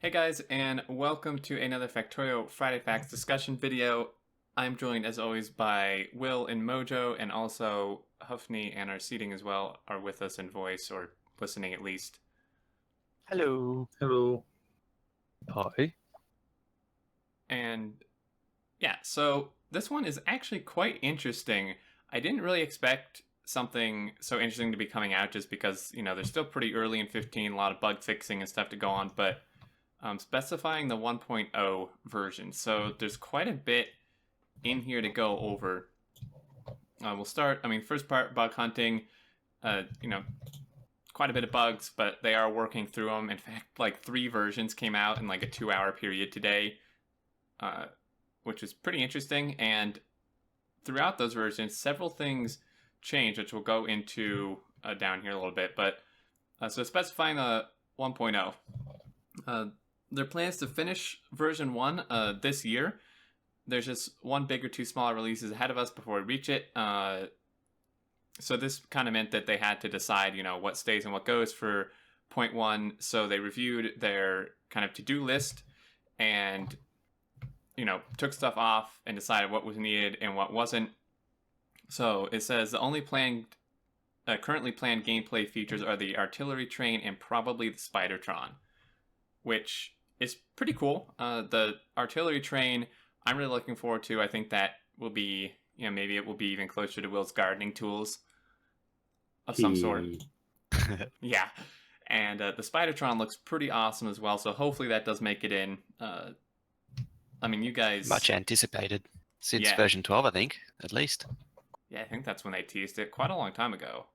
Hey guys, and welcome to another Factorio Friday Facts discussion video. I'm joined as always by Will and Mojo, and also Huffney and our seating as well are with us in voice, or listening at least. Hello. Hello. Hi. And yeah, so this one is actually quite interesting. I didn't really expect something so interesting to be coming out just because, they're still pretty early in 15, a lot of bug fixing and stuff to go on, but specifying the 1.0 version. So there's quite a bit in here to go over. We'll start, first part, bug hunting. Quite a bit of bugs, but they are working through them. In fact, like 3 versions came out in like a 2-hour period today, which is pretty interesting. And throughout those versions, several things change, which we'll go into down here a little bit. But so specifying the 1.0. Their plans to finish version 1 this year. There's just one big or 2 smaller releases ahead of us before we reach it. So this kind of meant that they had to decide, what stays and what goes for 0.1. So they reviewed their kind of to-do list and, took stuff off and decided what was needed and what wasn't. So it says the only currently planned gameplay features are the artillery train and probably the Spidertron, which is pretty cool. The artillery train, I'm really looking forward to. I think that will be, maybe it will be even closer to Will's gardening tools of some sort. Yeah. And the Spidertron looks pretty awesome as well, so hopefully that does make it in. You guys... Much anticipated since version 12, I think, at least. Yeah, I think that's when they teased it quite a long time ago.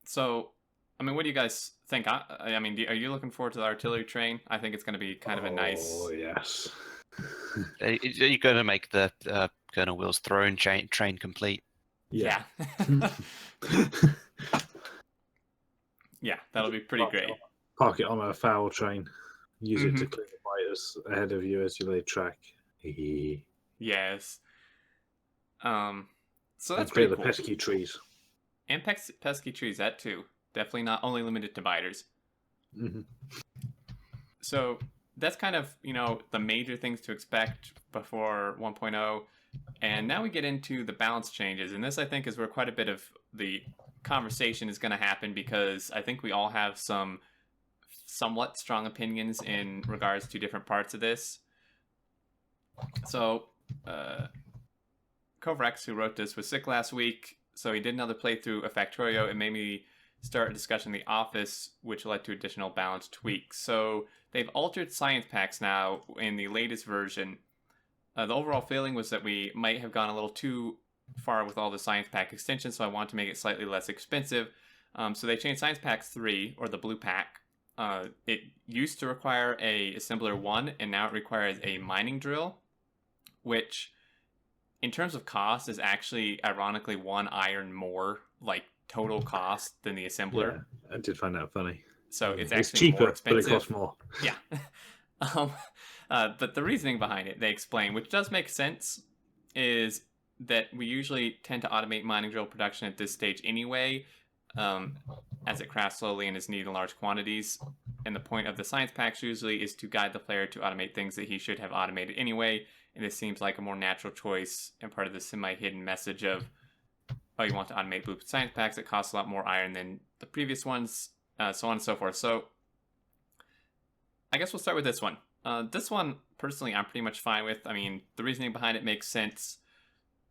So, what do you guys think? Are you looking forward to the artillery train? I think it's going to be kind of a nice... Oh, yes. Are you going to make the Colonel Will's throne train complete? Yeah. Yeah, that'll be pretty great. Park it on a foul train. Use it to clear the fighters ahead of you as you lay track. Yes. So that's clear pretty the cool. pesky trees. And pesky trees, that too. Definitely not only limited to biters. Mm-hmm. So that's kind of, the major things to expect before 1.0. And now we get into the balance changes. And this, I think, is where quite a bit of the conversation is going to happen, because I think we all have some somewhat strong opinions in regards to different parts of this. So, Kovrex, who wrote this, was sick last week, so he did another playthrough of Factorio. It made me start a discussion in the office, which led to additional balance tweaks. So they've altered science packs now in the latest version. The overall feeling was that we might have gone a little too far with all the science pack extensions, so I want to make it slightly less expensive. So they changed Science Pack 3, or the blue pack. It used to require a Assembler 1, and now it requires a mining drill, which, in terms of cost, is actually, ironically, 1 iron more, total cost than the Assembler. Yeah, I did find that funny. So it's actually it's cheaper, more expensive. But it costs more. Yeah. But the reasoning behind it, they explain, which does make sense, is that we usually tend to automate mining drill production at this stage anyway, as it crafts slowly and is needed in large quantities. And the point of the science packs usually is to guide the player to automate things that he should have automated anyway. And this seems like a more natural choice and part of the semi-hidden message of, oh, you want to automate blue science packs that cost a lot more iron than the previous ones, so on and so forth. So I guess we'll start with this one. This one, personally, I'm pretty much fine with. The reasoning behind it makes sense.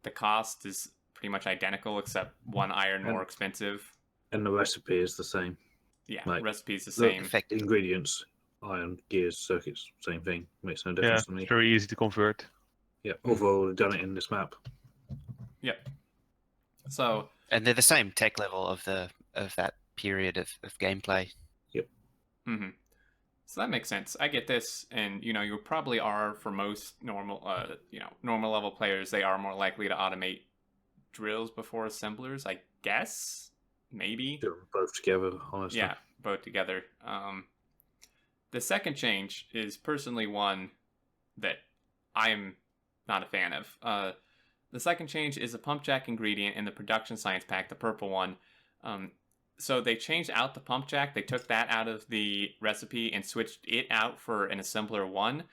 The cost is pretty much identical, except 1 iron more expensive. And the recipe is the same. Yeah, recipe is the same. Ingredients, iron, gears, circuits, same thing. Makes no difference to me. Yeah, very easy to convert. Yeah, although they've done it in this map. Yep. So, and they're the same tech level of that period of gameplay. Yep. Mm-hmm. So that makes sense. I get this, and you probably are, for most normal level players, they are more likely to automate drills before assemblers, I guess. Maybe. They're both together, honestly. Yeah, both together. The second change is personally one that I'm not a fan of. The second change is a pump jack ingredient in the production science pack, the purple one. So they changed out the pump jack. They took that out of the recipe and switched it out for an assembler one,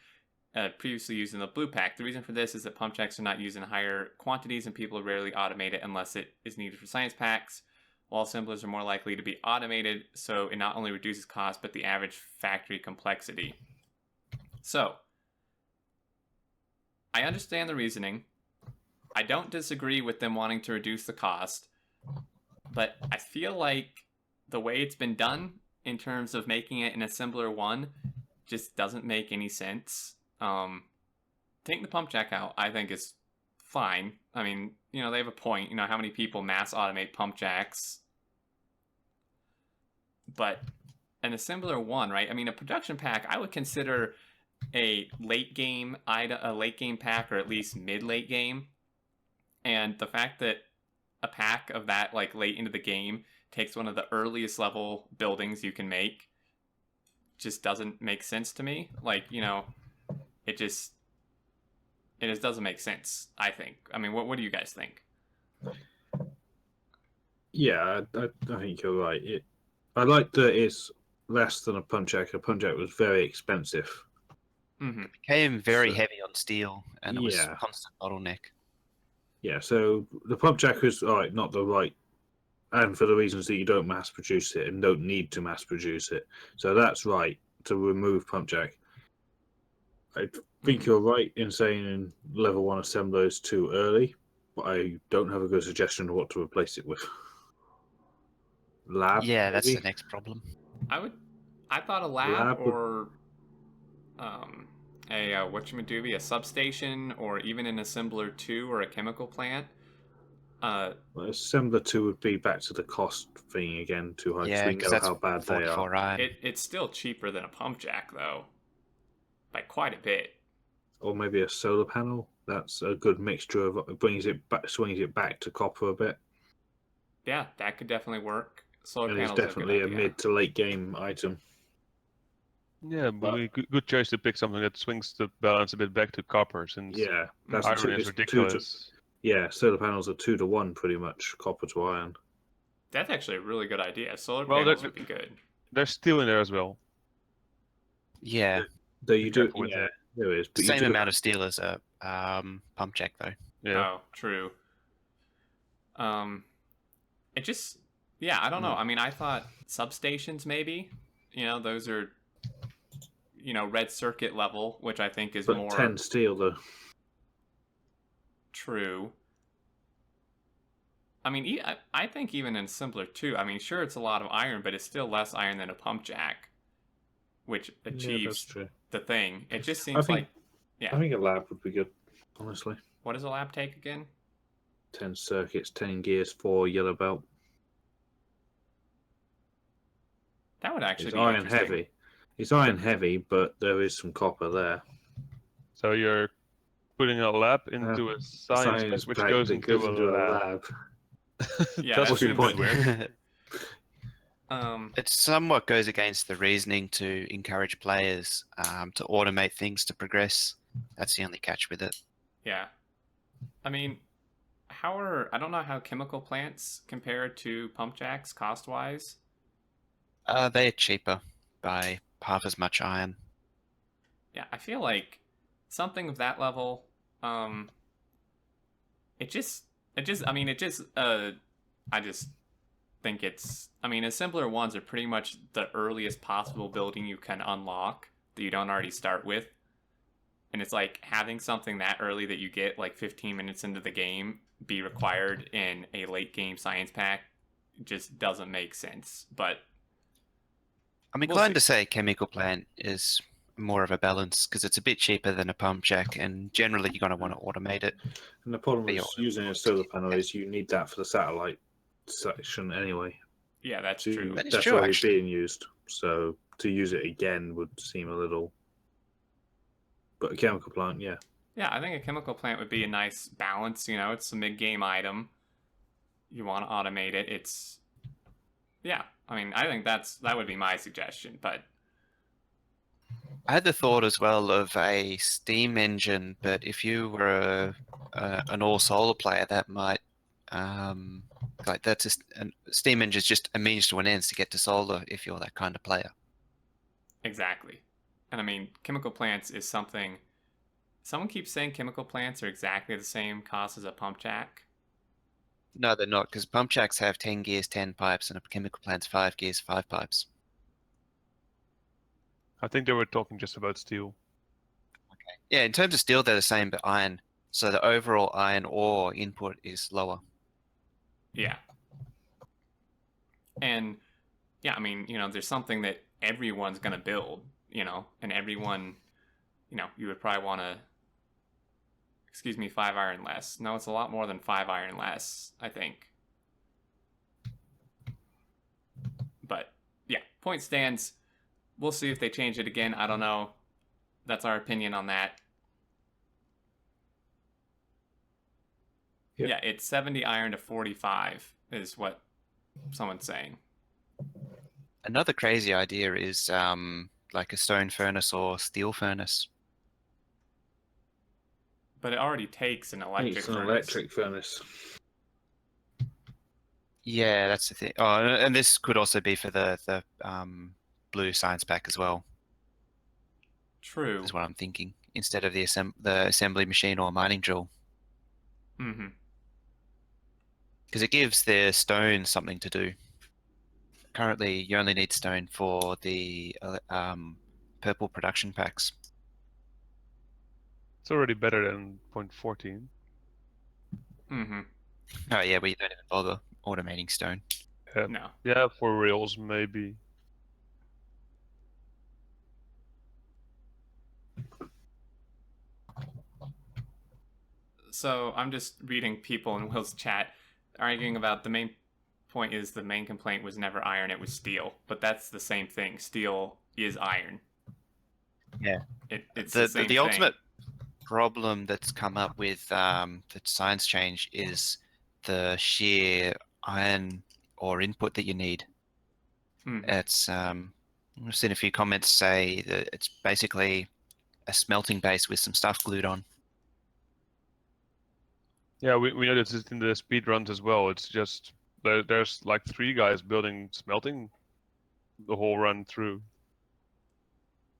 previously used in the blue pack. The reason for this is that pump jacks are not used in higher quantities, and people rarely automate it unless it is needed for science packs, while assemblers are more likely to be automated, so it not only reduces cost, but the average factory complexity. So, I understand the reasoning. I don't disagree with them wanting to reduce the cost, but I feel like the way it's been done in terms of making it an assembler one just doesn't make any sense. Taking the pump jack out, I think, is fine. I mean, they have a point. How many people mass automate pump jacks? But an assembler one, right? I mean, a production pack, I would consider a late game pack, or at least mid-late game. And the fact that a pack of that, like, late into the game takes one of the earliest level buildings you can make just doesn't make sense to me. Like, it just doesn't make sense, I think. I mean, what do you guys think? Yeah, I think you're right. I like that it's less than a pump jack. A pump jack was very expensive. Mm-hmm. It became very heavy on steel, and it was Yeah. a constant bottleneck. Yeah, so the pump jack is not the right, and for the reasons that you don't mass produce it and don't need to mass produce it. So that's right to remove pump jack. I think you're right in saying level 1 assembler is too early, but I don't have a good suggestion of what to replace it with. Lab? Yeah, that's maybe? the next problem. I thought a lab or a substation, or even an assembler 2 or a chemical plant. Well, assembler 2 would be back to the cost thing again, too high, because Yeah, we because know that's how bad they are. 44 iron. It's still cheaper than a pump jack, though, by quite a bit. Or maybe a solar panel. That's a good mixture of swings it back to copper a bit. Yeah, that could definitely work. Solar And panels it's definitely are a good idea. mid to late game item. Yeah, but good choice to pick something that swings the balance a bit back to copper, since Yeah, that's iron is ridiculous. solar panels are 2 to 1 pretty much, copper to iron. That's actually a really good idea. Solar Well, panels would be good. There's steel in there as well. Yeah, Though you do, careful with that. there is. But same amount of steel as a pump jack, though. Yeah. Oh, true. It just, I don't know. I mean, I thought substations maybe. Those are, red circuit level, which I think is but more 10 steel though. true. I mean, I think even in simpler too. I mean, sure, it's a lot of iron, but it's still less iron than a pump jack, which achieves the thing. It just seems I think a lab would be good, honestly. What does a lab take again? 10 circuits, 10 gears, 4 yellow belt. That would actually It's be iron interesting. heavy. It's iron heavy, but there is some copper there. So you're putting a lab into a science pack, which goes into a lab. Yeah, That's that seems point. weird. It somewhat goes against the reasoning to encourage players to automate things to progress. That's the only catch with it. Yeah. I mean, I don't know how chemical plants compare to pump jacks cost-wise. They're cheaper by half as much iron. Yeah, I feel like something of that level, I just think assembler ones are pretty much the earliest possible building you can unlock that you don't already start with. And it's like having something that early that you get like 15 minutes into the game be required in a late game science pack just doesn't make sense. But I'm inclined to say a chemical plant is more of a balance because it's a bit cheaper than a pump jack, and generally you're going to want to automate it. And the problem with using a solar panel is you need that for the satellite section anyway. Yeah, that's true. That is That's true, already actually. being used. So to use it again would seem a little. But a chemical plant, yeah. Yeah, I think a chemical plant would be a nice balance. It's a mid-game item. You want to automate it. I think that would be my suggestion. But I had the thought as well of a steam engine, but if you were an all-solar player, that might like that's just steam engine is just a means to an end to get to solar if you're that kind of player. Exactly. And I mean, chemical plants is something. Someone keeps saying chemical plants are exactly the same cost as a pump jack. No, they're not, because pump jacks have 10 gears, 10 pipes, and a chemical plant's 5 gears, 5 pipes. I think they were talking just about steel. Okay. Yeah, in terms of steel, they're the same, but iron. So the overall iron ore input is lower. Yeah. And yeah, I mean, there's something that everyone's going to build, and everyone, you would probably want to, 5 iron less. No, it's a lot more than 5 iron less, I think. But yeah, point stands. We'll see if they change it again. I don't know. That's our opinion on that. Yep. Yeah, it's 70 iron to 45 is what someone's saying. Another crazy idea is like a stone furnace or steel furnace. But it already takes an electric It's an furnace. electric furnace. Yeah, that's the thing. Oh, and this could also be for the blue science pack as well. True. Is what I'm thinking. Instead of the assembly machine or mining drill. Mm-hmm. Because it gives the stone something to do. Currently, you only need stone for the purple production packs. It's already better than 0.14. Mm-hmm. Oh yeah, we don't even bother automating stone. No. Yeah, for rails maybe. So I'm just reading people in Will's chat arguing about the main point is the main complaint was never iron, it was steel. But that's the same thing. Steel is iron. Yeah. It's the same the thing. ultimate problem that's come up with the science change is the sheer iron ore input that you need. It's I've seen a few comments say that it's basically a smelting base with some stuff glued on. Yeah, we noticed it in the speed runs as well. It's just there's like 3 guys building smelting the whole run through.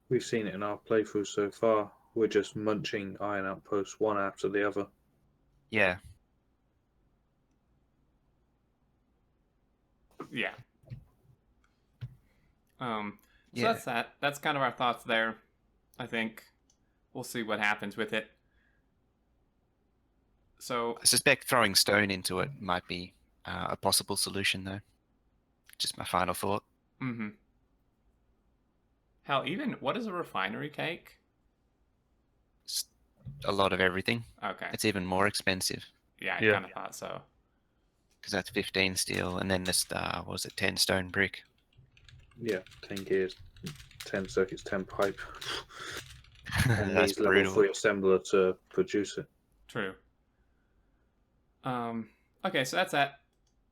We've seen it in our playthrough so far. We're just munching iron outposts one after the other. Yeah. Yeah. So Yeah. that's that. That's kind of our thoughts there. I think we'll see what happens with it. So I suspect throwing stone into it might be a possible solution, though. Just my final thought. Mm-hmm. Hell, even what does a refinery take? It's a lot of everything. Okay. It's even more expensive Yeah, I Yeah. kind of thought so. because that's 15 steel, and then this what was it, 10 stone brick. Yeah, 10 gears, 10 circuits, 10 pipe. And That's needs level brutal. 3 assembler to produce it. True. Okay, so that's that.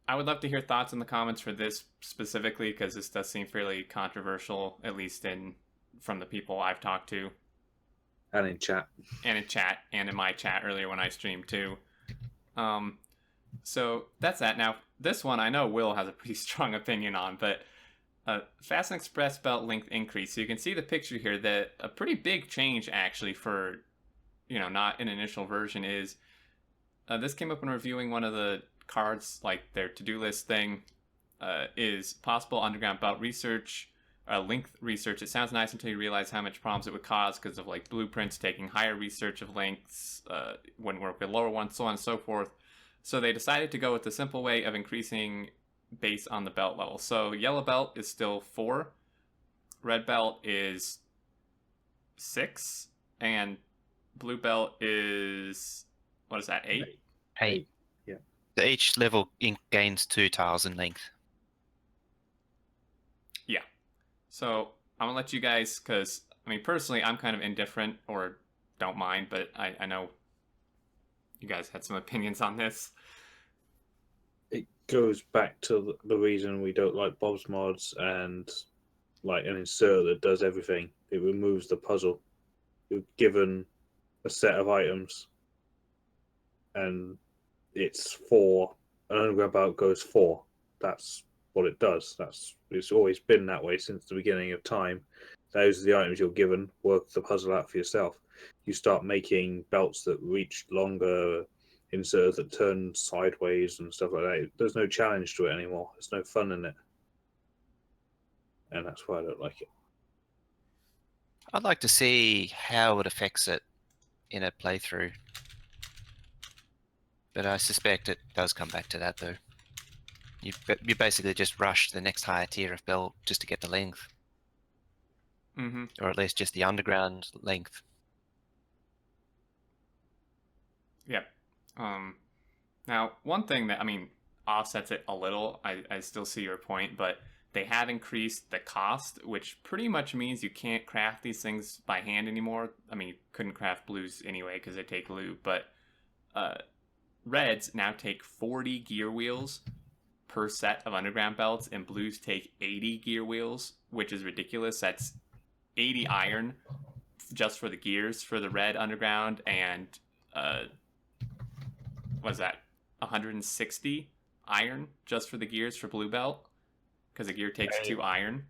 I would love to hear thoughts in the comments for this specifically because this does seem fairly controversial, at least from the people I've talked to. And in chat. And in chat, and in my chat earlier when I streamed too. So that's that. Now, this one I know Will has a pretty strong opinion on, but Fast and Express belt length increase. So you can see the picture here that a pretty big change actually for, not an initial version is, this came up when reviewing one of the cards, like their to-do list thing, is possible underground belt research, length research. It sounds nice until you realize how much problems it would cause because of like blueprints taking higher research of lengths, wouldn't work with lower ones, so on and so forth. So they decided to go with the simple way of increasing based on the belt level. So yellow belt is still 4, red belt is 6, and blue belt is, what is that, 8? 8. Yeah. So each level gains 2 tiles in length. Yeah. So I'm gonna let you guys, because I mean personally I'm kind of indifferent or don't mind, but I know you guys had some opinions on this. It goes back to the reason we don't like Bob's mods and like an inserter that does everything. It removes the puzzle. You're given a set of items and it's 4 an underground belt goes for. That's what it does. It's always been that way since the beginning of time. Those are the items you're given. Work the puzzle out for yourself. You start making belts that reach longer, inserts that turn sideways and stuff like that. There's no challenge to it anymore. There's no fun in it, and that's why I don't like it. I'd like to see how it affects it in a playthrough, but I suspect it does come back to that though. You basically just rush the next higher tier of belt just to get the length, or at least just the underground length. Yep. Now, one thing that, offsets it a little, I still see your point, but they have increased the cost, which pretty much means you can't craft these things by hand anymore. You couldn't craft blues anyway because they take lube, but reds now take 40 gear wheels per set of underground belts, and blues take 80 gear wheels, which is ridiculous. That's 80 iron just for the gears for the red underground, and what's that? 160 iron just for the gears for blue belt, because a gear takes 2 iron.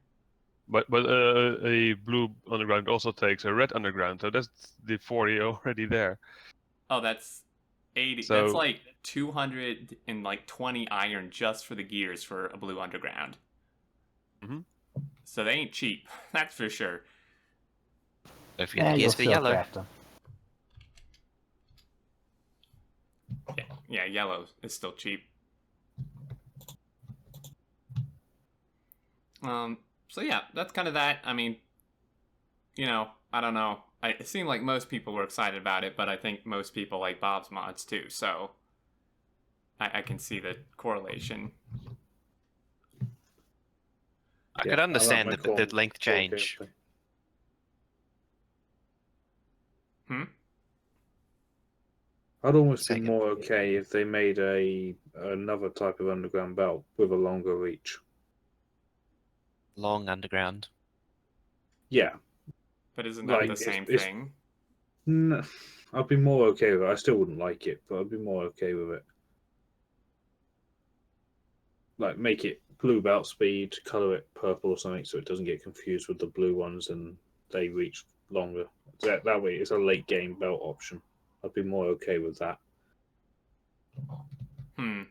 But a blue underground also takes a red underground, so that's the 40 already there. Oh, that's 80. So, that's like 220 iron just for the gears for a blue underground. So they ain't cheap, that's for sure. Don't forget the gears for yellow. Yeah, yellow is still cheap. So yeah, that's kind of that. I don't know. It seemed like most people were excited about it, but I think most people like Bob's mods too, so I can see the correlation. I could understand the length change. I'd almost be more okay if they made another type of underground belt with a longer reach. Long underground. Yeah. But isn't that the same thing? No, I'd be more okay with it. I still wouldn't like it, but I'd be more okay with it. Like, make it blue belt speed, colour it purple or something so it doesn't get confused with the blue ones and they reach longer. That way it's a late game belt option. I'd be more okay with that. And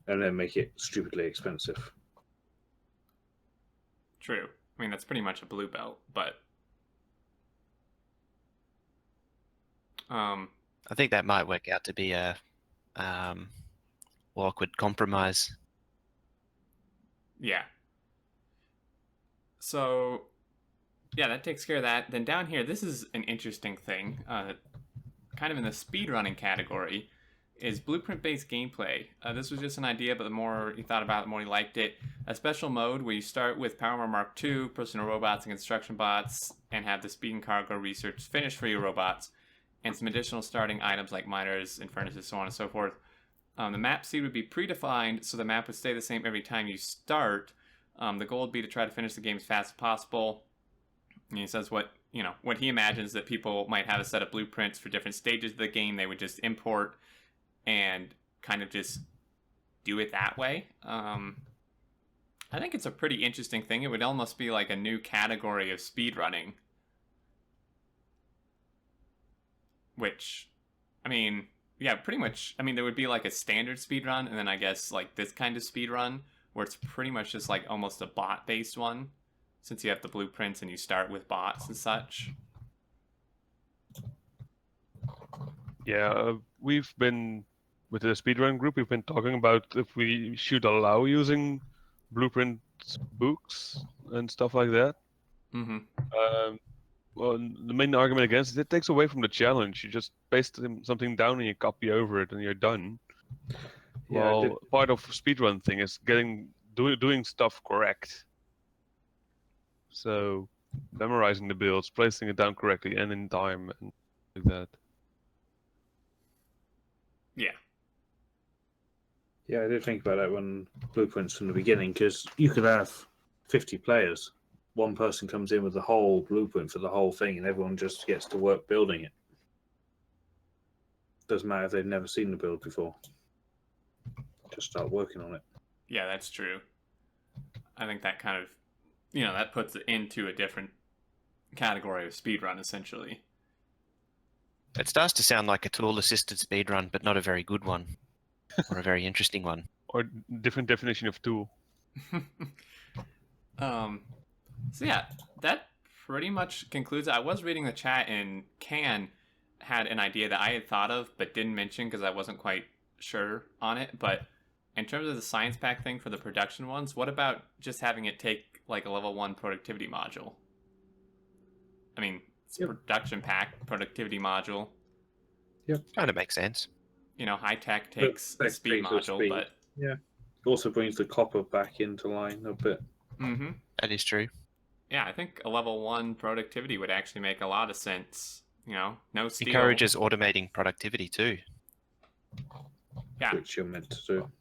then make it stupidly expensive. True. That's pretty much a blue belt, but I think that might work out to be a awkward compromise. Yeah. So yeah, that takes care of that. Then down here, this is an interesting thing, kind of in the speedrunning category, is blueprint-based gameplay. This was just an idea, but the more you thought about it, the more you liked it. A special mode where you start with Power Armor Mark II, personal robots and construction bots, and have the speed and cargo research finished for your robots, and some additional starting items like miners and furnaces, so on and so forth. The map seed would be predefined, so the map would stay the same every time you start. The goal would be to try to finish the game as fast as possible. And he says what he imagines that people might have a set of blueprints for different stages of the game. They would just import and kind of just do it that way. I think it's a pretty interesting thing. It would almost be like a new category of speedrunning. Which, yeah, pretty much. There would be like a standard speedrun, and then I guess like this kind of speedrun, where it's pretty much just like almost a bot-based one, since you have the blueprints and you start with bots and such. Yeah, we've been, with the speedrun group, we've been talking about if we should allow using blueprint books and stuff like that. Well, the main argument against it takes away from the challenge. You just paste something down and you copy over it and you're done. Yeah, well, part of speedrun thing is doing stuff correct. So memorizing the builds, placing it down correctly and in time and like that. Yeah. Yeah, I did think about that when blueprints from the beginning, because you could have 50 players. One person comes in with the whole blueprint for the whole thing, and everyone just gets to work building it. Doesn't matter if they've never seen the build before. just start working on it. Yeah, that's true. I think that kind of, that puts it into a different category of speedrun, essentially. It starts to sound like a tool-assisted speedrun, but not a very good one, or a very interesting one. Or different definition of tool. So yeah, that pretty much concludes it. I was reading the chat, and Can had an idea that I had thought of but didn't mention because I wasn't quite sure on it. But in terms of the science pack thing for the production ones, what about just having it take like a level 1 productivity module? I mean, it's a production pack, productivity module. Yep. Kind of makes sense. High tech takes a speed module, but yeah, it also brings the copper back into line a bit. Mm-hmm. That is true. Yeah, I think a level 1 productivity would actually make a lot of sense. No steel. Encourages automating productivity too. Yeah, Which you're meant to do.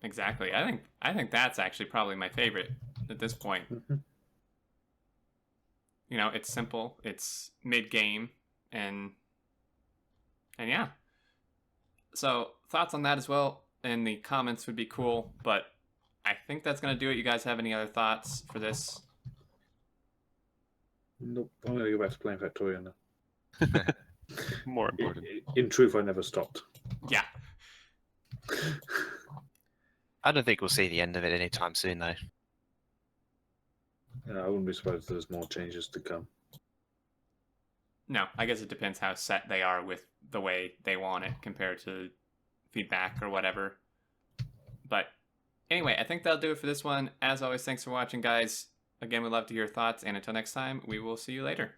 Exactly. I think that's actually probably my favorite at this point. Mm-hmm. It's simple, it's mid-game, and yeah. So thoughts on that as well in the comments would be cool, but I think that's going to do it. You guys have any other thoughts for this? Nope. I'm going to go back to playing Factorio now. More important. In truth, I never stopped. Yeah. I don't think we'll see the end of it anytime soon, though. I wouldn't be surprised if there's more changes to come. No, I guess it depends how set they are with the way they want it compared to feedback or whatever. But anyway, I think that'll do it for this one. As always, thanks for watching, guys. Again, we'd love to hear your thoughts, and until next time, we will see you later.